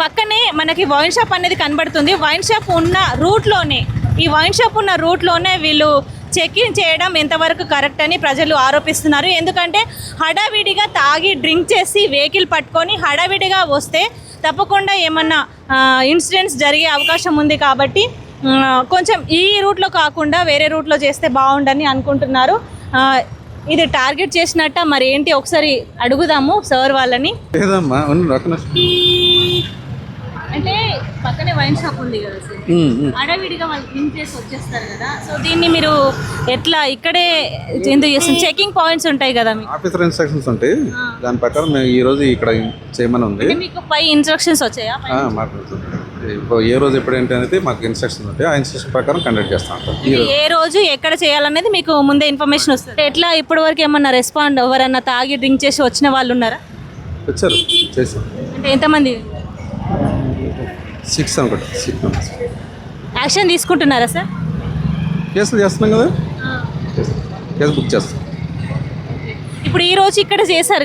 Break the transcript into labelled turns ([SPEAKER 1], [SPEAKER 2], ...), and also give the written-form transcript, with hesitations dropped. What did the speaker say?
[SPEAKER 1] పక్కనే మనకి wine shop అనేది కనబడుతుంది. వైన్ షాప్ ఉన్న రూట్లోనే వీళ్ళు చెక్ ఇన్ చేయడం ఎంతవరకు కరెక్ట్ అని ప్రజలు ఆరోపిస్తున్నారు. ఎందుకంటే హడావిడిగా తాగి డ్రింక్ చేసి వెహికల్ పట్టుకొని హడావిడిగా వస్తే తప్పకుండా ఏమన్నా ఇన్సిడెంట్స్ జరిగే అవకాశం ఉంది. కాబట్టి కొంచెం ఈ రూట్లో కాకుండా వేరే రూట్లో చేస్తే బాగుండని అనుకుంటున్నారు. ఇది టార్గెట్ చేసినట్ట మరి ఏంటి ఒకసారి అడుగుదాము సార్ వాళ్ళని. అంటే పక్కనే వైన్ షాప్ ఉంది కదా సార్, అడవిడిగా వాళ్ళు క్లీన్ చేసి వచ్చేస్తారు కదా, సో దీన్ని మీరు ఎట్లా ఇక్కడే ఎందుకు చేస్తారు? చెకింగ్ పాయింట్స్ ఉంటాయి కదా, మీకు
[SPEAKER 2] ఆఫీసర్ ఇన్స్ట్రక్షన్స్ ఉంటాయి, దాని ప్రకారం మేము ఈ రోజు ఇక్కడ చేయమని ఉంది.
[SPEAKER 1] మీకు పై ఇన్స్ట్రక్షన్స్ వచ్చాయా?
[SPEAKER 2] మాకు ఏ రోజు ఎప్పుడు ఏంటి అనేది మాకు ఇన్స్ట్రక్షన్స్ ఉంటాయి, ఆ ఇన్స్ట్రక్షన్ ప్రకారం కండక్ట్ చేస్తాం.
[SPEAKER 1] ఏ రోజు ఎక్కడ చేయాలనేది మీకు ముందే ఇన్ఫర్మేషన్ వస్తుంది. ఎట్లా ఇప్పటి వరకు ఏమన్నా రెస్పాండ్ ఎవరన్నా తాగి డ్రింక్ చేసి వచ్చిన వాళ్ళు ఉన్నారా?
[SPEAKER 2] వచ్చారు, చేసాం.
[SPEAKER 1] అంటే ఎంతమంది?
[SPEAKER 2] 6 అనుకుంటా. 6 మెంబర్స్.
[SPEAKER 1] యాక్షన్ తీసుకుంటున్నారా సార్?
[SPEAKER 2] కేసులు చేస్తున్నాం కదా, కేసు బుక్ చేస్తాం.
[SPEAKER 1] ఇప్పుడు ఈ రోజు ఇక్కడ చేశారు